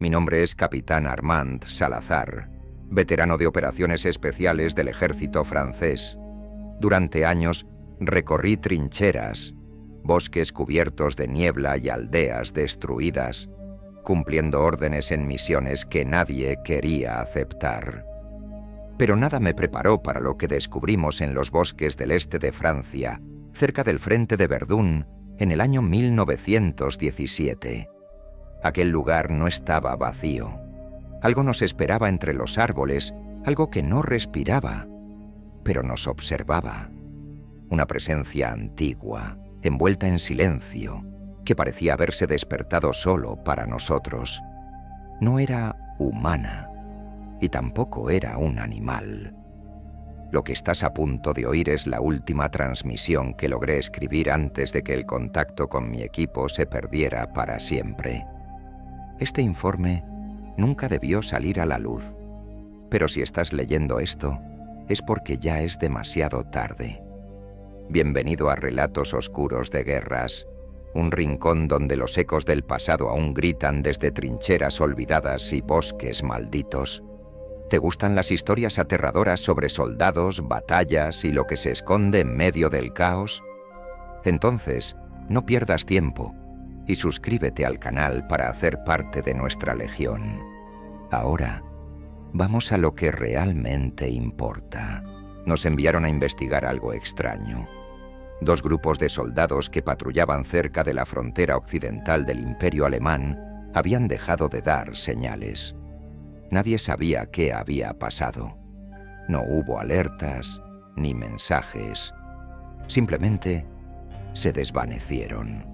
Mi nombre es Capitán Armand Salazar, veterano de operaciones especiales del ejército francés. Durante años recorrí trincheras, bosques cubiertos de niebla y aldeas destruidas, cumpliendo órdenes en misiones que nadie quería aceptar. Pero nada me preparó para lo que descubrimos en los bosques del este de Francia, cerca del frente de Verdún, en el año 1917. Aquel lugar no estaba vacío. Algo nos esperaba entre los árboles, algo que no respiraba, pero nos observaba. Una presencia antigua, envuelta en silencio, que parecía haberse despertado solo para nosotros. No era humana, y tampoco era un animal. Lo que estás a punto de oír es la última transmisión que logré escribir antes de que el contacto con mi equipo se perdiera para siempre. Este informe nunca debió salir a la luz, pero si estás leyendo esto, es porque ya es demasiado tarde. Bienvenido a Relatos Oscuros de Guerras, un rincón donde los ecos del pasado aún gritan desde trincheras olvidadas y bosques malditos. ¿Te gustan las historias aterradoras sobre soldados, batallas y lo que se esconde en medio del caos? Entonces, no pierdas tiempo y suscríbete al canal para hacer parte de nuestra legión. Ahora, vamos a lo que realmente importa. Nos enviaron a investigar algo extraño. Dos grupos de soldados que patrullaban cerca de la frontera occidental del Imperio Alemán habían dejado de dar señales. Nadie sabía qué había pasado. No hubo alertas ni mensajes. Simplemente se desvanecieron.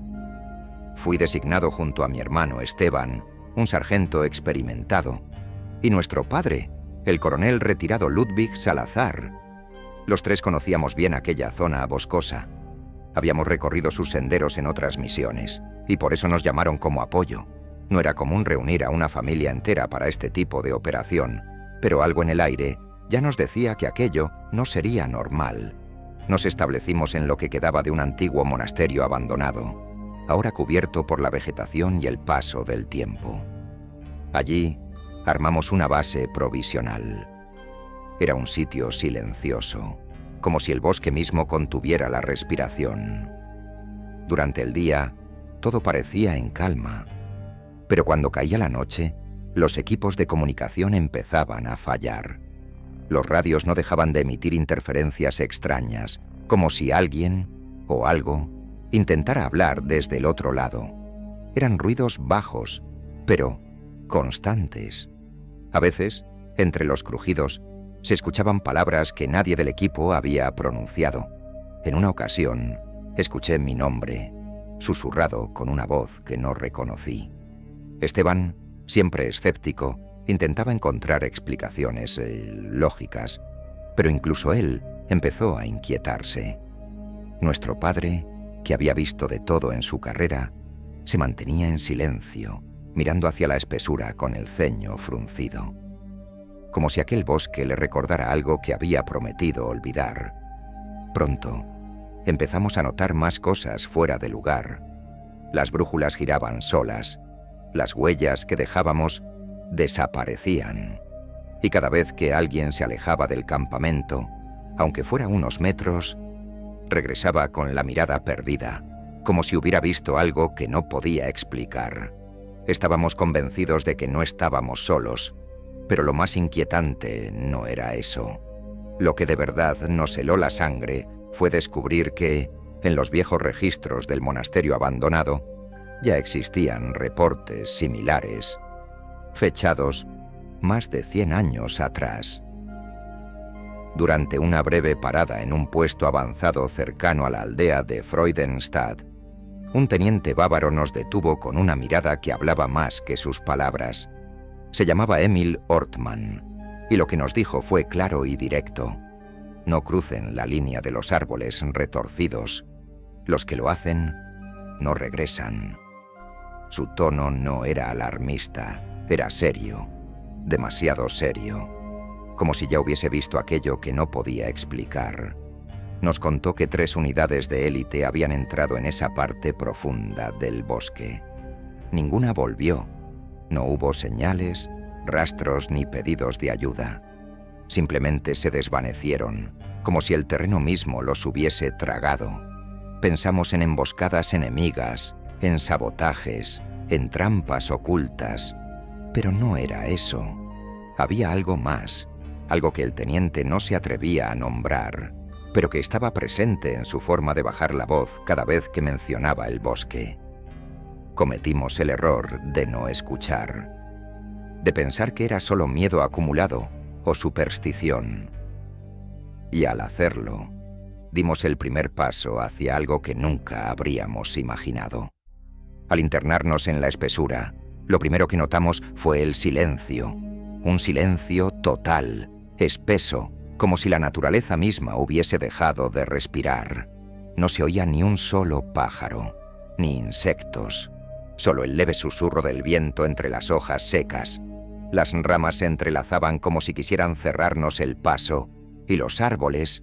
Fui designado junto a mi hermano Esteban, un sargento experimentado, y nuestro padre, el coronel retirado Ludwig Salazar. Los tres conocíamos bien aquella zona boscosa. Habíamos recorrido sus senderos en otras misiones, y por eso nos llamaron como apoyo. No era común reunir a una familia entera para este tipo de operación, pero algo en el aire ya nos decía que aquello no sería normal. Nos establecimos en lo que quedaba de un antiguo monasterio abandonado, ahora cubierto por la vegetación y el paso del tiempo. Allí armamos una base provisional. Era un sitio silencioso, como si el bosque mismo contuviera la respiración. Durante el día, todo parecía en calma, pero cuando caía la noche, los equipos de comunicación empezaban a fallar. Los radios no dejaban de emitir interferencias extrañas, como si alguien o algo intentara hablar desde el otro lado. Eran ruidos bajos, pero constantes. A veces, entre los crujidos, se escuchaban palabras que nadie del equipo había pronunciado. En una ocasión, escuché mi nombre, susurrado con una voz que no reconocí. Esteban, siempre escéptico, intentaba encontrar explicaciones lógicas, pero incluso él empezó a inquietarse. Nuestro padre, que había visto de todo en su carrera, se mantenía en silencio, mirando hacia la espesura con el ceño fruncido, como si aquel bosque le recordara algo que había prometido olvidar. Pronto, empezamos a notar más cosas fuera de lugar. Las brújulas giraban solas, las huellas que dejábamos desaparecían, y cada vez que alguien se alejaba del campamento, aunque fuera unos metros, regresaba con la mirada perdida, como si hubiera visto algo que no podía explicar. Estábamos convencidos de que no estábamos solos, pero lo más inquietante no era eso. Lo que de verdad nos heló la sangre fue descubrir que, en los viejos registros del monasterio abandonado, ya existían reportes similares, fechados más de 100 años atrás. Durante una breve parada en un puesto avanzado cercano a la aldea de Freudenstadt, un teniente bávaro nos detuvo con una mirada que hablaba más que sus palabras. Se llamaba Emil Ortmann, y lo que nos dijo fue claro y directo. No crucen la línea de los árboles retorcidos. Los que lo hacen no regresan. Su tono no era alarmista, era serio, demasiado serio, como si ya hubiese visto aquello que no podía explicar. Nos contó que 3 unidades de élite habían entrado en esa parte profunda del bosque. Ninguna volvió, No hubo señales, rastros ni pedidos de ayuda. Simplemente se desvanecieron, como si el terreno mismo los hubiese tragado. Pensamos en emboscadas enemigas, en sabotajes, en trampas ocultas, pero no era eso. Había algo más, algo que el teniente no se atrevía a nombrar, pero que estaba presente en su forma de bajar la voz cada vez que mencionaba el bosque. Cometimos el error de no escuchar, de pensar que era solo miedo acumulado o superstición. Y al hacerlo, dimos el primer paso hacia algo que nunca habríamos imaginado. Al internarnos en la espesura, lo primero que notamos fue el silencio, un silencio total, espeso, como si la naturaleza misma hubiese dejado de respirar. No se oía ni un solo pájaro, ni insectos, solo el leve susurro del viento entre las hojas secas. Las ramas se entrelazaban como si quisieran cerrarnos el paso, y los árboles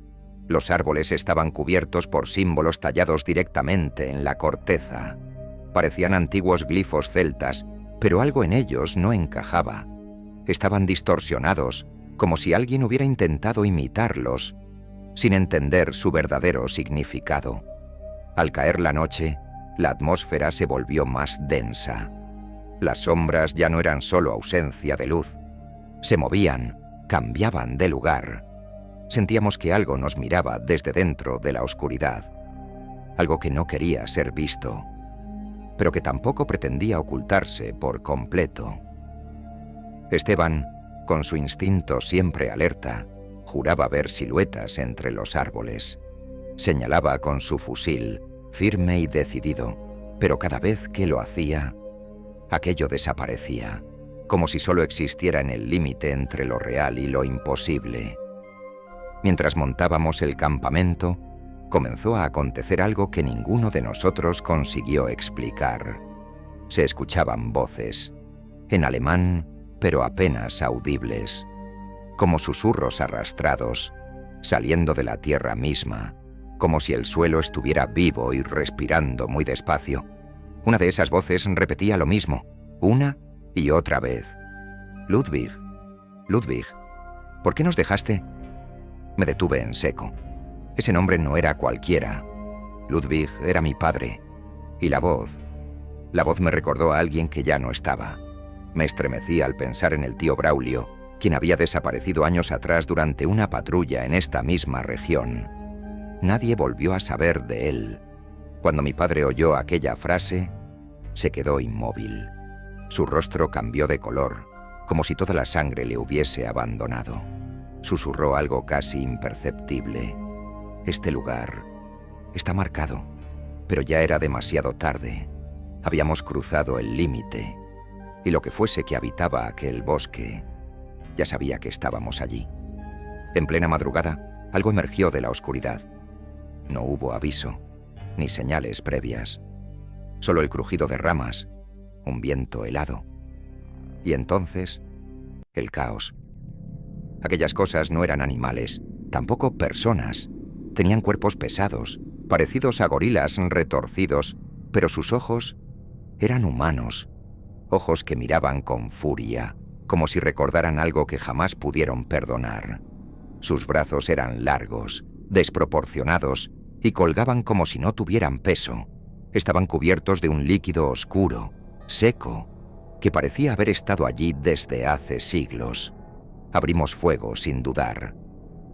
estaban cubiertos por símbolos tallados directamente en la corteza. Parecían antiguos glifos celtas, pero algo en ellos no encajaba. Estaban distorsionados, como si alguien hubiera intentado imitarlos, sin entender su verdadero significado. Al caer la noche, la atmósfera se volvió más densa. Las sombras ya no eran solo ausencia de luz. Se movían, cambiaban de lugar. Sentíamos que algo nos miraba desde dentro de la oscuridad. Algo que no quería ser visto, pero que tampoco pretendía ocultarse por completo. Esteban, con su instinto siempre alerta, juraba ver siluetas entre los árboles. Señalaba con su fusil, firme y decidido, pero cada vez que lo hacía, aquello desaparecía, como si solo existiera en el límite entre lo real y lo imposible. Mientras montábamos el campamento, comenzó a acontecer algo que ninguno de nosotros consiguió explicar. Se escuchaban voces, en alemán, pero apenas audibles, como susurros arrastrados, saliendo de la tierra misma, como si el suelo estuviera vivo y respirando muy despacio. Una de esas voces repetía lo mismo, una y otra vez. Ludwig, Ludwig, ¿por qué nos dejaste? Me detuve en seco. Ese nombre no era cualquiera. Ludwig era mi padre. Y la voz me recordó a alguien que ya no estaba. Me estremecí al pensar en el tío Braulio, quien había desaparecido años atrás durante una patrulla en esta misma región. Nadie volvió a saber de él. Cuando mi padre oyó aquella frase, se quedó inmóvil. Su rostro cambió de color, como si toda la sangre le hubiese abandonado. Susurró algo casi imperceptible. Este lugar está marcado, pero ya era demasiado tarde. Habíamos cruzado el límite, y lo que fuese que habitaba aquel bosque, ya sabía que estábamos allí. En plena madrugada, algo emergió de la oscuridad. No hubo aviso, ni señales previas. Solo el crujido de ramas, un viento helado. Y entonces, el caos. Aquellas cosas no eran animales, tampoco personas. Tenían cuerpos pesados, parecidos a gorilas retorcidos, pero sus ojos eran humanos. Ojos que miraban con furia, como si recordaran algo que jamás pudieron perdonar. Sus brazos eran largos, desproporcionados, y colgaban como si no tuvieran peso. Estaban cubiertos de un líquido oscuro, seco, que parecía haber estado allí desde hace siglos. Abrimos fuego sin dudar.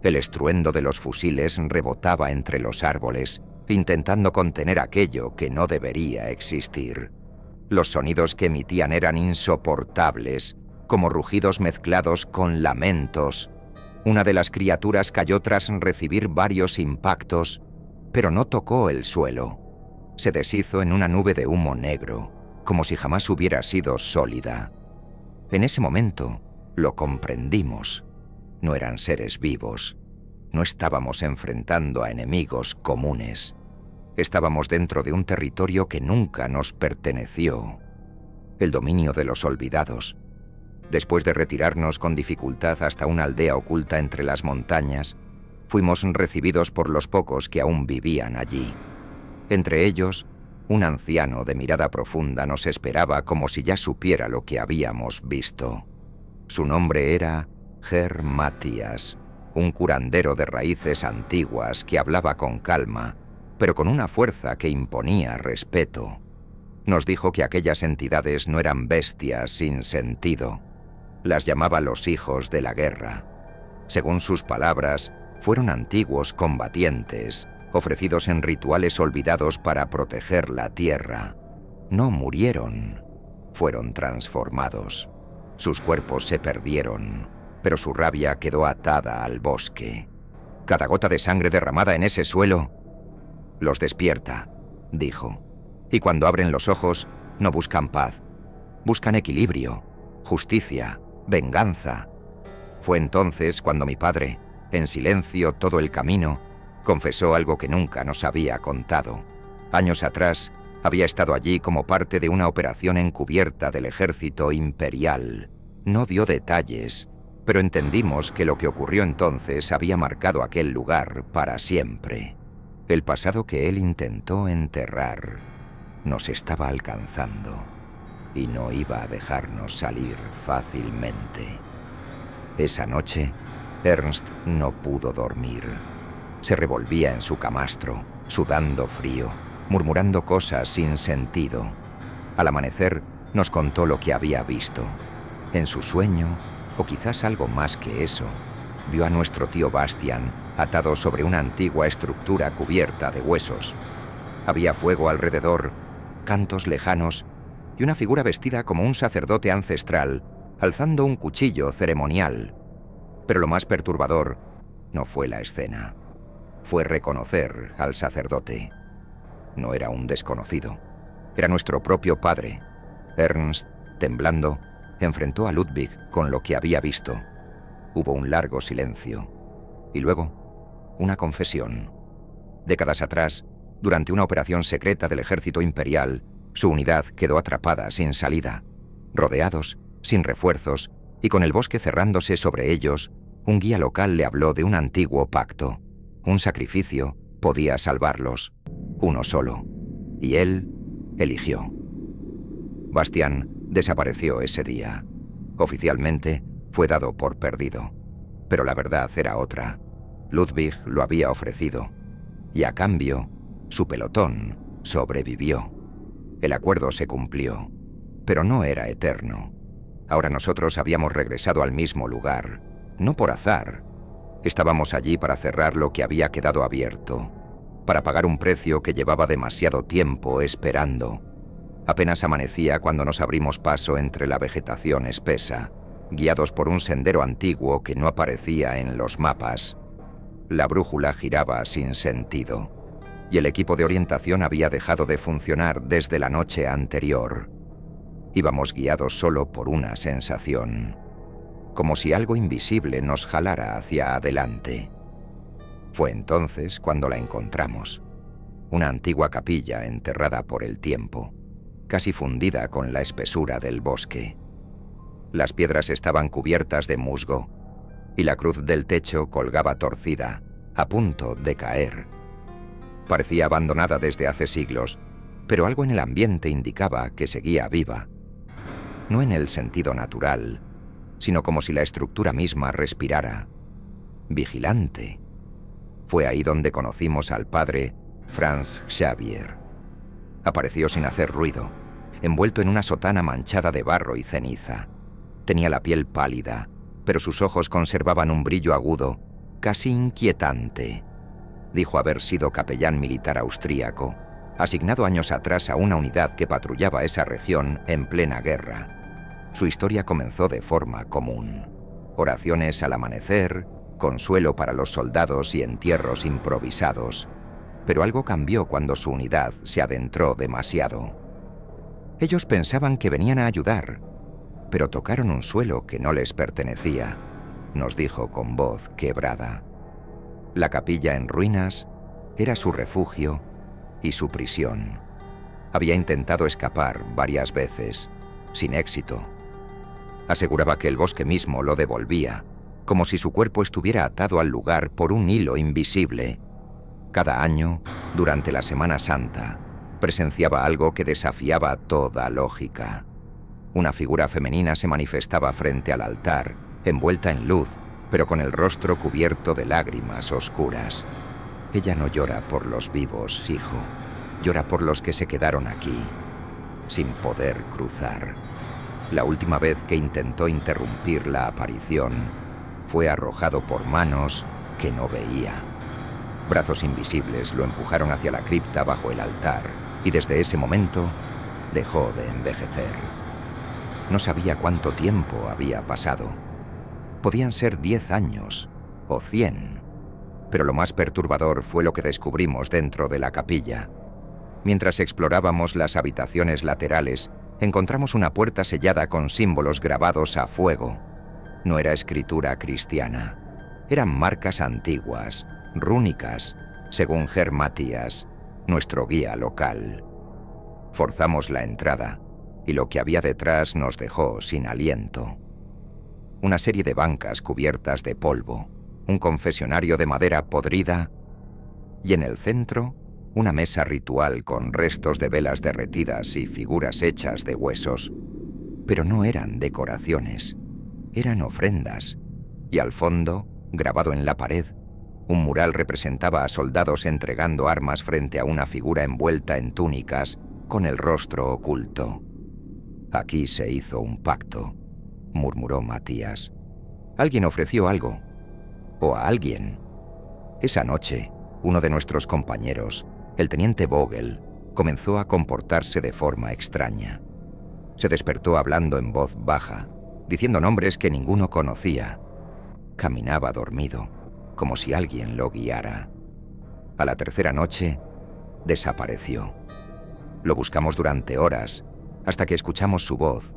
El estruendo de los fusiles rebotaba entre los árboles, intentando contener aquello que no debería existir. Los sonidos que emitían eran insoportables, como rugidos mezclados con lamentos. Una de las criaturas cayó tras recibir varios impactos, pero no tocó el suelo. Se deshizo en una nube de humo negro, como si jamás hubiera sido sólida. En ese momento, lo comprendimos. No eran seres vivos. No estábamos enfrentando a enemigos comunes. Estábamos dentro de un territorio que nunca nos perteneció. El dominio de los olvidados. Después de retirarnos con dificultad hasta una aldea oculta entre las montañas, fuimos recibidos por los pocos que aún vivían allí. Entre ellos, Un anciano de mirada profunda nos esperaba como si ya supiera lo que habíamos visto. Su nombre era Herr Matthias, un curandero de raíces antiguas que hablaba con calma, pero con una fuerza que imponía respeto. Nos dijo que aquellas entidades no eran bestias sin sentido. Las llamaba los hijos de la guerra. Según sus palabras, fueron antiguos combatientes, ofrecidos en rituales olvidados para proteger la tierra. No murieron, fueron transformados. Sus cuerpos se perdieron, pero su rabia quedó atada al bosque. Cada gota de sangre derramada en ese suelo los despierta, dijo. Y cuando abren los ojos, no buscan paz. Buscan equilibrio, justicia, venganza. Fue entonces cuando mi padre, en silencio todo el camino, confesó algo que nunca nos había contado. Años atrás, había estado allí como parte de una operación encubierta del ejército imperial. No dio detalles, pero entendimos que lo que ocurrió entonces había marcado aquel lugar para siempre. El pasado que él intentó enterrar nos estaba alcanzando y no iba a dejarnos salir fácilmente. Esa noche, Ernst no pudo dormir. Se revolvía en su camastro, sudando frío, murmurando cosas sin sentido. Al amanecer, nos contó lo que había visto. En su sueño, o quizás algo más que eso, vio a nuestro tío Bastian atado sobre una antigua estructura cubierta de huesos. Había fuego alrededor, cantos lejanos y una figura vestida como un sacerdote ancestral, alzando un cuchillo ceremonial. Pero lo más perturbador no fue la escena. Fue reconocer al sacerdote. No era un desconocido. Era nuestro propio padre. Ernst, temblando, enfrentó a Ludwig con lo que había visto. Hubo un largo silencio. Y luego, una confesión. Décadas atrás, durante una operación secreta del ejército imperial, su unidad quedó atrapada sin salida. Rodeados, sin refuerzos, y con el bosque cerrándose sobre ellos, un guía local le habló de un antiguo pacto. Un sacrificio podía salvarlos. Uno solo. Y él eligió. Bastian desapareció ese día. Oficialmente, fue dado por perdido. Pero la verdad era otra. Ludwig lo había ofrecido. Y a cambio, su pelotón sobrevivió. El acuerdo se cumplió, pero no era eterno. Ahora nosotros habíamos regresado al mismo lugar, no por azar. Estábamos allí para cerrar lo que había quedado abierto, para pagar un precio que llevaba demasiado tiempo esperando. Apenas amanecía cuando nos abrimos paso entre la vegetación espesa, guiados por un sendero antiguo que no aparecía en los mapas. La brújula giraba sin sentido, y el equipo de orientación había dejado de funcionar desde la noche anterior. Íbamos guiados solo por una sensación, como si algo invisible nos jalara hacia adelante. Fue entonces cuando la encontramos, una antigua capilla enterrada por el tiempo, casi fundida con la espesura del bosque. Las piedras estaban cubiertas de musgo, y la cruz del techo colgaba torcida, a punto de caer. Parecía abandonada desde hace siglos, pero algo en el ambiente indicaba que seguía viva. No en el sentido natural, sino como si la estructura misma respirara. Vigilante. Fue ahí donde conocimos al padre Franz Xavier. Apareció sin hacer ruido, envuelto en una sotana manchada de barro y ceniza. Tenía la piel pálida, pero sus ojos conservaban un brillo agudo, casi inquietante. Dijo haber sido capellán militar austríaco, asignado años atrás a una unidad que patrullaba esa región en plena guerra. Su historia comenzó de forma común. Oraciones al amanecer, consuelo para los soldados y entierros improvisados. Pero algo cambió cuando su unidad se adentró demasiado. Ellos pensaban que venían a ayudar, pero tocaron un suelo que no les pertenecía, nos dijo con voz quebrada. La capilla en ruinas era su refugio y su prisión. Había intentado escapar varias veces, sin éxito. Aseguraba que el bosque mismo lo devolvía, como si su cuerpo estuviera atado al lugar por un hilo invisible. Cada año, durante la Semana Santa, Presenciaba algo que desafiaba toda lógica. Una figura femenina se manifestaba frente al altar, envuelta en luz, pero con el rostro cubierto de lágrimas oscuras. Ella no llora por los vivos, hijo. Llora por los que se quedaron aquí, sin poder cruzar. La última vez que intentó interrumpir la aparición, fue arrojado por manos que no veía. Brazos invisibles lo empujaron hacia la cripta bajo el altar, y desde ese momento dejó de envejecer. No sabía cuánto tiempo había pasado. Podían ser 10 años o 100, pero lo más perturbador fue lo que descubrimos dentro de la capilla. Mientras explorábamos las habitaciones laterales, encontramos una puerta sellada con símbolos grabados a fuego. No era escritura cristiana. Eran marcas antiguas, rúnicas, según Ger Matías, nuestro guía local. Forzamos la entrada, y lo que había detrás nos dejó sin aliento. Una serie de bancas cubiertas de polvo, un confesionario de madera podrida, y en el centro, una mesa ritual con restos de velas derretidas y figuras hechas de huesos. Pero no eran decoraciones, eran ofrendas, y al fondo, grabado en la pared, un mural representaba a soldados entregando armas frente a una figura envuelta en túnicas con el rostro oculto. «Aquí se hizo un pacto», murmuró Matías. «Alguien ofreció algo. O a alguien». Esa noche, uno de nuestros compañeros, el teniente Vogel, comenzó a comportarse de forma extraña. Se despertó hablando en voz baja, diciendo nombres que ninguno conocía. Caminaba dormido, como si alguien lo guiara. A la tercera noche, desapareció. Lo buscamos durante horas, hasta que escuchamos su voz,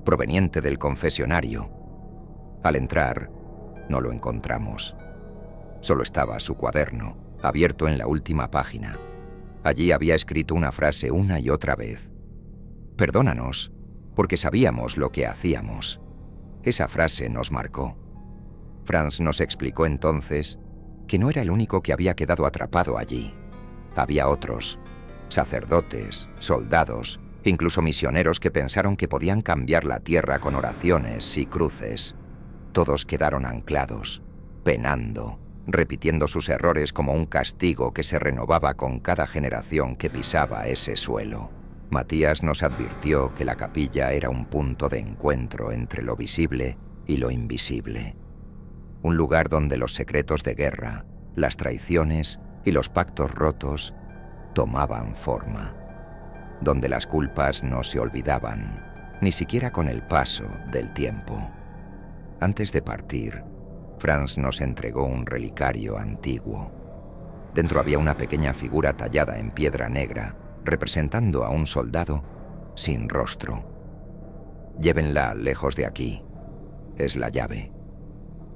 proveniente del confesionario. Al entrar, no lo encontramos. Solo estaba su cuaderno, abierto en la última página. Allí había escrito una frase una y otra vez. «Perdónanos, porque sabíamos lo que hacíamos». Esa frase nos marcó. Franz nos explicó entonces que no era el único que había quedado atrapado allí. Había otros, sacerdotes, soldados, incluso misioneros que pensaron que podían cambiar la tierra con oraciones y cruces. Todos quedaron anclados, penando, repitiendo sus errores como un castigo que se renovaba con cada generación que pisaba ese suelo. Matías nos advirtió que la capilla era un punto de encuentro entre lo visible y lo invisible. Un lugar donde los secretos de guerra, las traiciones y los pactos rotos tomaban forma. Donde las culpas no se olvidaban, ni siquiera con el paso del tiempo. Antes de partir, Franz nos entregó un relicario antiguo. Dentro había una pequeña figura tallada en piedra negra, representando a un soldado sin rostro. «Llévenla lejos de aquí. Es la llave.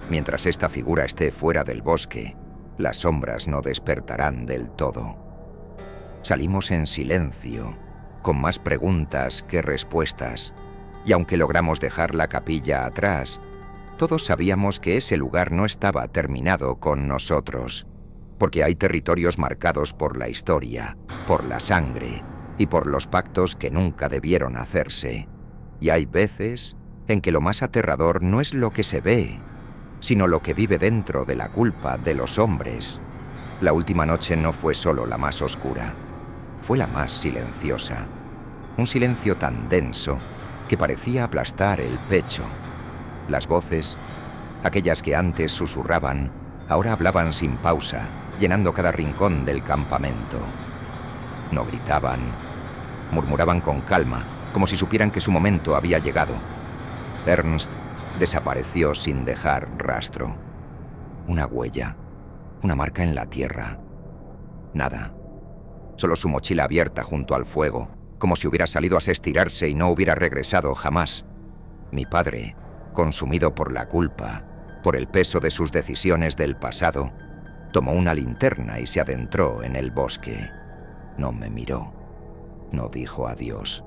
Mientras esta figura esté fuera del bosque, las sombras no despertarán del todo». Salimos en silencio, con más preguntas que respuestas, y aunque logramos dejar la capilla atrás, todos sabíamos que ese lugar no estaba terminado con nosotros, porque hay territorios marcados por la historia, por la sangre y por los pactos que nunca debieron hacerse. Y hay veces en que lo más aterrador no es lo que se ve, sino lo que vive dentro de la culpa de los hombres. La última noche no fue solo la más oscura, fue la más silenciosa. Un silencio tan denso que parecía aplastar el pecho. Las voces, aquellas que antes susurraban, ahora hablaban sin pausa, llenando cada rincón del campamento. No gritaban, murmuraban con calma, como si supieran que su momento había llegado. Ernst desapareció sin dejar rastro. Una huella, una marca en la tierra. Nada. Solo su mochila abierta junto al fuego, como si hubiera salido a estirarse y no hubiera regresado jamás. Mi padre, consumido por la culpa, por el peso de sus decisiones del pasado, tomó una linterna y se adentró en el bosque. No me miró, no dijo adiós.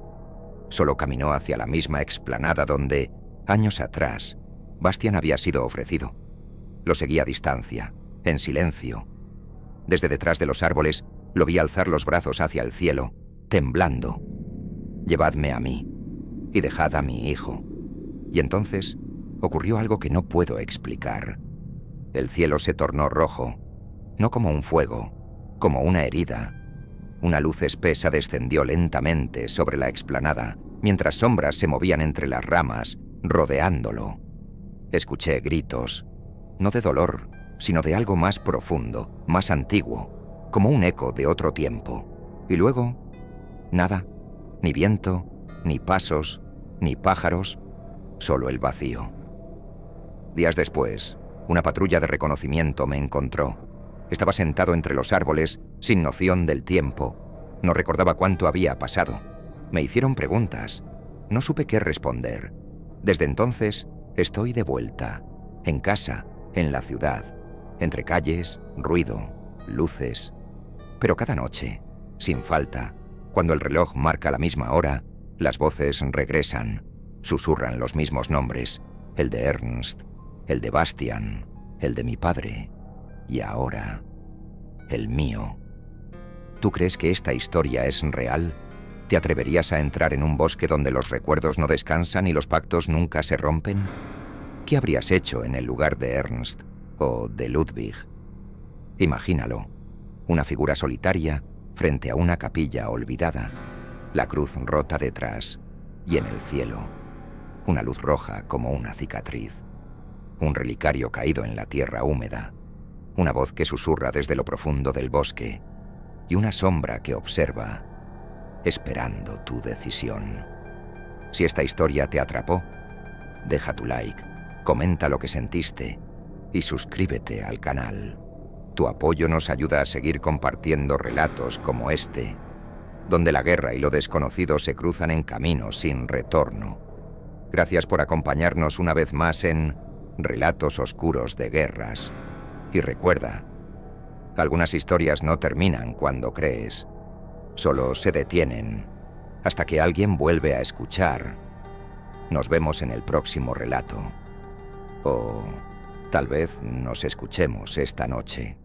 Solo caminó hacia la misma explanada donde, años atrás, Bastian había sido ofrecido. Lo seguí a distancia, en silencio. Desde detrás de los árboles, lo vi alzar los brazos hacia el cielo, temblando: «Llevadme a mí y dejad a mi hijo». Y entonces ocurrió algo que no puedo explicar. El cielo se tornó rojo, no como un fuego, como una herida. Una luz espesa descendió lentamente sobre la explanada, mientras sombras se movían entre las ramas, rodeándolo. Escuché gritos, no de dolor, sino de algo más profundo, más antiguo, como un eco de otro tiempo. Y luego, nada, ni viento, ni pasos, ni pájaros, solo el vacío. Días después, una patrulla de reconocimiento me encontró. Estaba sentado entre los árboles, sin noción del tiempo. No recordaba cuánto había pasado. Me hicieron preguntas. No supe qué responder. Desde entonces, estoy de vuelta, en casa, en la ciudad, entre calles, ruido, luces. Pero cada noche, sin falta, cuando el reloj marca la misma hora, las voces regresan, susurran los mismos nombres: el de Ernst, el de Bastian, el de mi padre, y ahora, el mío. ¿Tú crees que esta historia es real? ¿Te atreverías a entrar en un bosque donde los recuerdos no descansan y los pactos nunca se rompen? ¿Qué habrías hecho en el lugar de Ernst o de Ludwig? Imagínalo, una figura solitaria frente a una capilla olvidada, la cruz rota detrás, y en el cielo, una luz roja como una cicatriz, un relicario caído en la tierra húmeda, una voz que susurra desde lo profundo del bosque, y una sombra que observa, esperando tu decisión. Si esta historia te atrapó, deja tu like, comenta lo que sentiste y suscríbete al canal. Tu apoyo nos ayuda a seguir compartiendo relatos como este, donde la guerra y lo desconocido se cruzan en caminos sin retorno. Gracias por acompañarnos una vez más en Relatos Oscuros de Guerras. Y recuerda, algunas historias no terminan cuando crees, solo se detienen hasta que alguien vuelve a escuchar. Nos vemos en el próximo relato. O tal vez nos escuchemos esta noche.